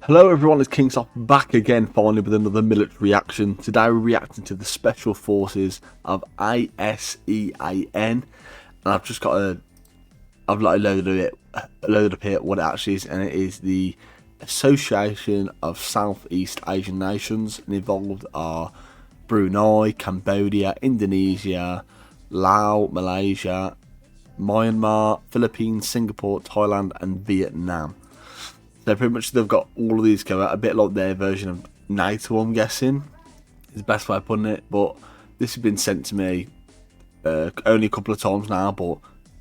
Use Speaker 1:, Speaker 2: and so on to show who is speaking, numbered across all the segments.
Speaker 1: Hello everyone, it's King Sloth back again finally with another military reaction. Today we're reacting to the Special Forces of ASEAN, and I've just got I've loaded up here what it actually is, and it is the Association of Southeast Asian Nations, and involved are Brunei, Cambodia, Indonesia, Laos, Malaysia, Myanmar, Philippines, Singapore, Thailand and Vietnam. So pretty much they've got all of these together, a bit like their version of NATO, I'm guessing, is the best way of putting it. But this has been sent to me only a couple of times now, but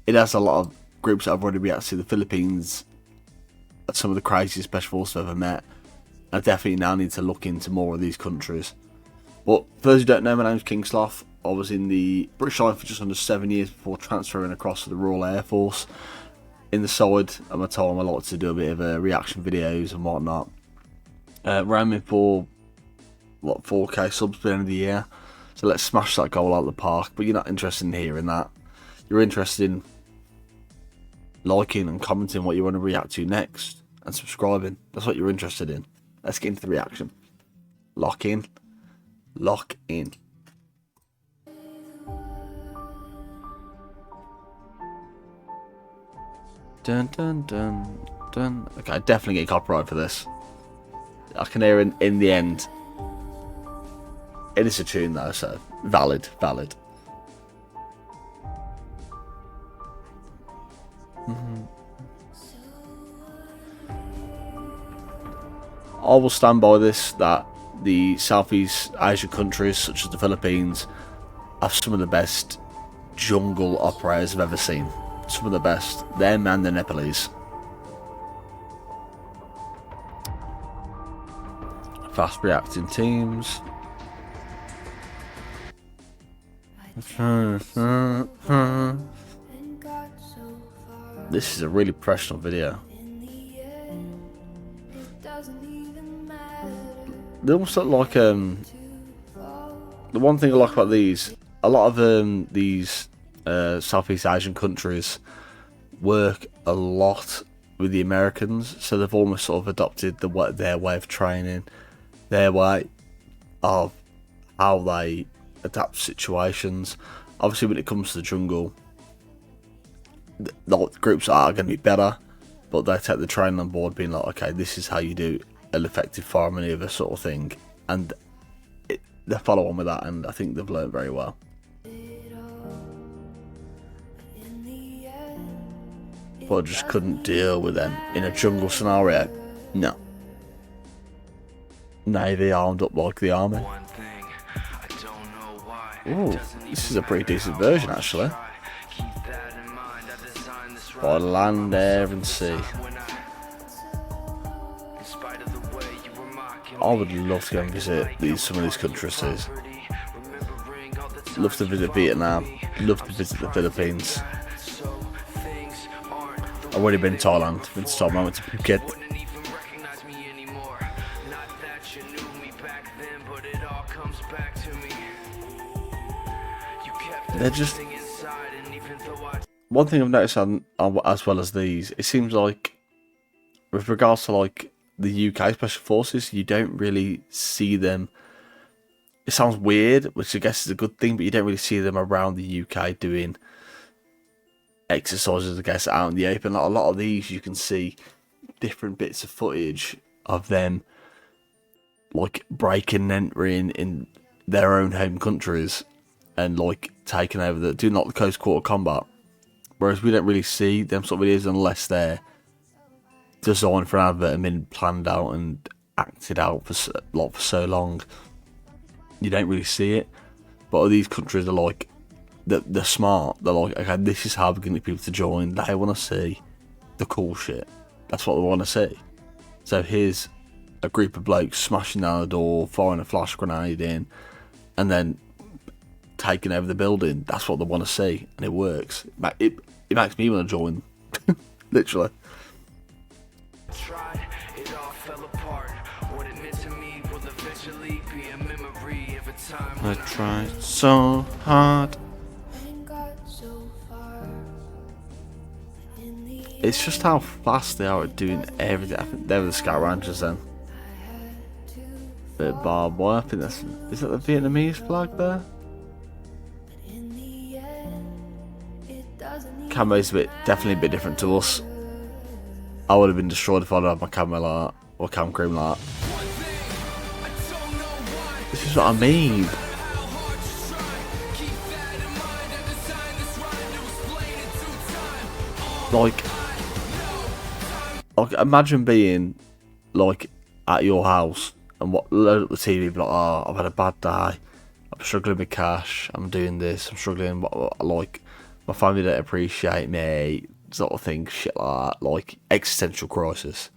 Speaker 1: it has a lot of groups that I've already reacted to. The Philippines, some of the craziest special forces I've ever met. I definitely now need to look into more of these countries. But for those who don't know, my name's King Sloth. I was in the British Army for just under 7 years before transferring across to the Royal Air Force. In the side of my time, I like to do a bit of reaction videos and whatnot. We're aiming for what 4K subs by the end of the year, so let's smash that goal out of the park. But you're not interested in hearing that. You're interested in liking and commenting what you want to react to next, and subscribing. That's what you're interested in. Let's get into the reaction. Lock in. Lock in. Dun dun dun dun. Okay, I definitely get copyright for this. I can hear in the end. It is a tune though, so valid. I will stand by this, that the Southeast Asian countries such as the Philippines have some of the best jungle operators I've ever seen. Some of the best. Them and the Nepalese. Fast reacting teams. This is a really professional video. They almost look like the one thing I like about these, a lot of these Southeast Asian countries work a lot with the Americans, so they've almost sort of adopted their way of training, their way of how they adapt situations. Obviously, when it comes to the jungle, the groups are going to be better, but they take the training on board, being like, okay, this is how you do an effective fire maneuver sort of thing, and they follow on with that, and I think they've learned very well. But I just couldn't deal with them in a jungle scenario. No. Navy armed up like the army. Ooh, this is a pretty decent version actually. By land, air and sea. I would love to go and visit some of these countries. Love to visit Vietnam. Love to visit the Philippines. I've already been to Thailand. Been to Thailand. I went to Phuket. They're just one thing I've noticed on as well as these. It seems like with regards to like the UK Special Forces, you don't really see them. It sounds weird, which I guess is a good thing, but you don't really see them around the UK doing exercises, I guess, out in the open. Like a lot of these, you can see different bits of footage of them like breaking and entering in their own home countries and like taking over doing like the close quarter combat. Whereas we don't really see them sort of videos unless they're designed for an advert and been planned out and acted out for so long. You don't really see it. But these countries are like, they're smart. They're like, okay, this is how we're going to get people to join. They want to see the cool shit. That's what they want to see. So here's a group of blokes smashing down the door, firing a flash grenade in, and then taking over the building. That's what they want to see, and it works. It makes me want to join. Literally. I tried so hard. It's just how fast they are at doing everything. I think they were the Scout Rangers then. bit of barbed wire. I think is that the Vietnamese flag there? Camo's definitely a bit different to us. I would have been destroyed if I'd had my camo like that, or cam cream like that. This is what I mean. Like imagine being like at your house and load up the TV, be like, oh, I've had a bad day, I'm struggling with cash, I'm doing this, I'm struggling, like my family don't appreciate me, sort of thing, shit like that, like existential crisis.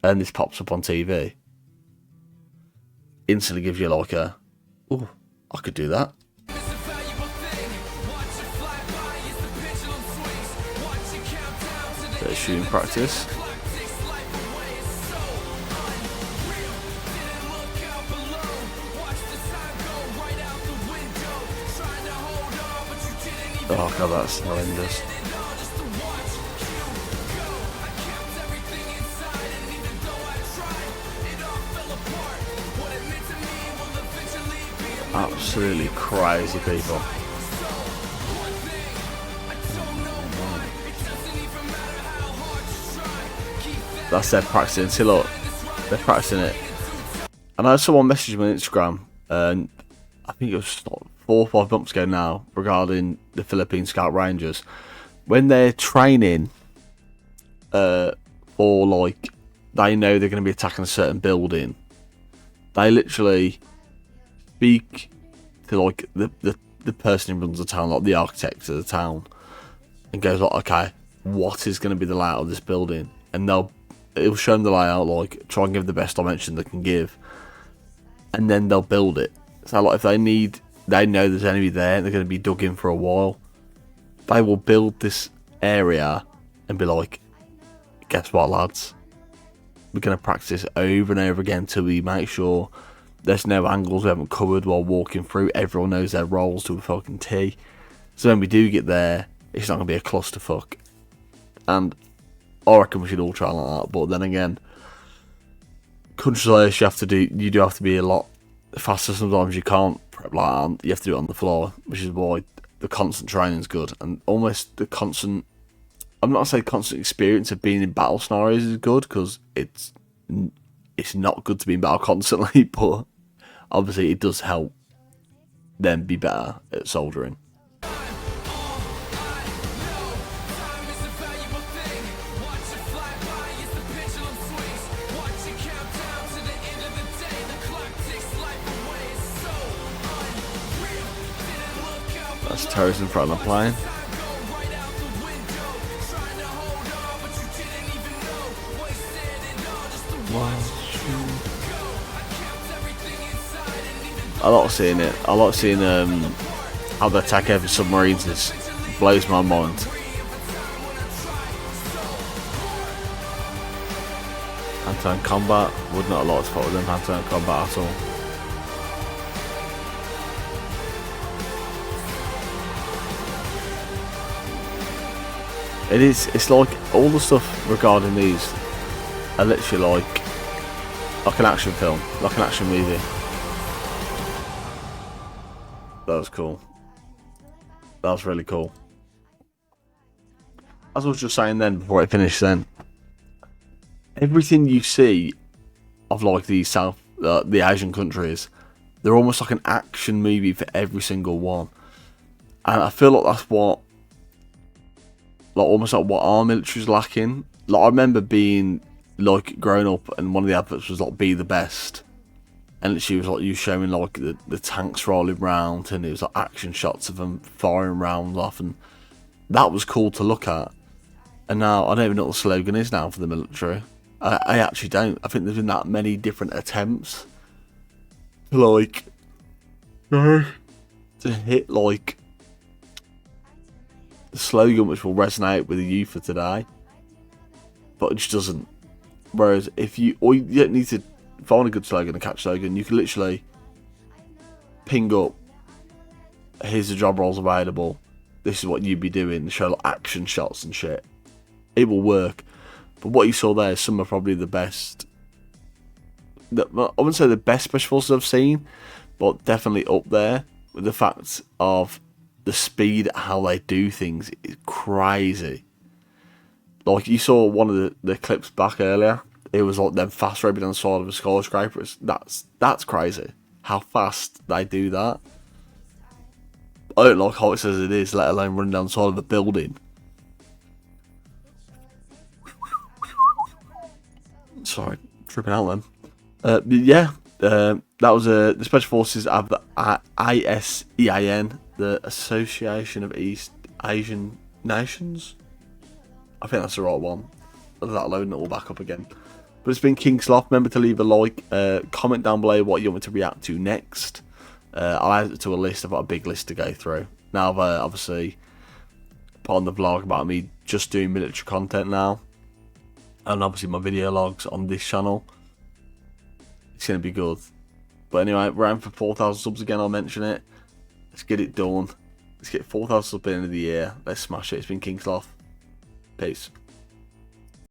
Speaker 1: And this pops up on TV, instantly gives you like a, oh, I could do that. Bit of shooting practice. Oh god, that's horrendous. Absolutely crazy people. That's their practicing. See, look, they're practicing it. And I had someone message me on Instagram, and I think it was 4 or 5 months ago now, regarding the Philippine Scout Rangers. When they're training for, like, they know they're going to be attacking a certain building, they literally speak to, like, the person who runs the town, like the architect of the town, and goes like, okay, what is going to be the layout of this building? And it'll show them the layout, like, try and give the best dimension they can give, and then they'll build it. So, like, if they know there's enemy there and they're going to be dug in for a while, they will build this area and be like, guess what, lads? We're going to practice over and over again till we make sure there's no angles we haven't covered while walking through. Everyone knows their roles to a fucking T. So when we do get there, it's not going to be a clusterfuck. And I reckon we should all try like that. But then again, countries like this, you do have to be a lot faster. Sometimes you can't prep like that. You have to do it on the floor, which is why the constant training is good, and almost the constant, I'm not saying constant experience of being in battle scenarios is good, because it's not good to be in battle constantly, but obviously it does help them be better at soldiering. That's terrorists in front of the plane. I like seeing it. I like seeing how they attack heavy submarines. It blows my mind. Hand-to-hand combat. Would not like to follow them hand-to-hand combat at all. It's like all the stuff regarding these are literally like an action film, like an action movie. That was cool. That was really cool. As I was just saying then, before I finish then, everything you see of like the the Asian countries, they're almost like an action movie for every single one. And I feel like that's what, like almost like what our military's lacking. Like I remember being like growing up, and one of the adverts was like "Be the Best," and she was like you showing like the tanks rolling round, and it was like action shots of them firing rounds off, and that was cool to look at. And now I don't even know what the slogan is now for the military. I actually don't. I think there's been that many different attempts to hit like the slogan which will resonate with the youth of today, but it just doesn't. Whereas if you don't need to find a good slogan, a catch slogan, you can literally ping up, here's the job roles available, this is what you'd be doing, show like action shots and shit. It will work. But what you saw there is some of probably the best I wouldn't say the best special forces I've seen, but definitely up there with the fact of the speed at how they do things is crazy. Like you saw one of the clips back earlier, it was like them fast raping on the side of a skyscraper. That's crazy how fast they do that. I don't like how it says it is, let alone running down the side of a building. Sorry, tripping out then. Yeah, that was the Special Forces of the ASEAN, the Association of East Asian Nations. I think that's the right one. That loading it all back up again. But it's been King Sloth. Remember to leave a like, comment down below what you want me to react to next. I'll add it to a list. I've got a big list to go through. Now I've obviously put on the vlog about me just doing military content now. And obviously my video logs on this channel. It's going to be good. But anyway, we're aiming for 4,000 subs again, I'll mention it. Let's get it done. Let's get 4,000 subs at the end of the year. Let's smash it. It's been King Sloth. Peace.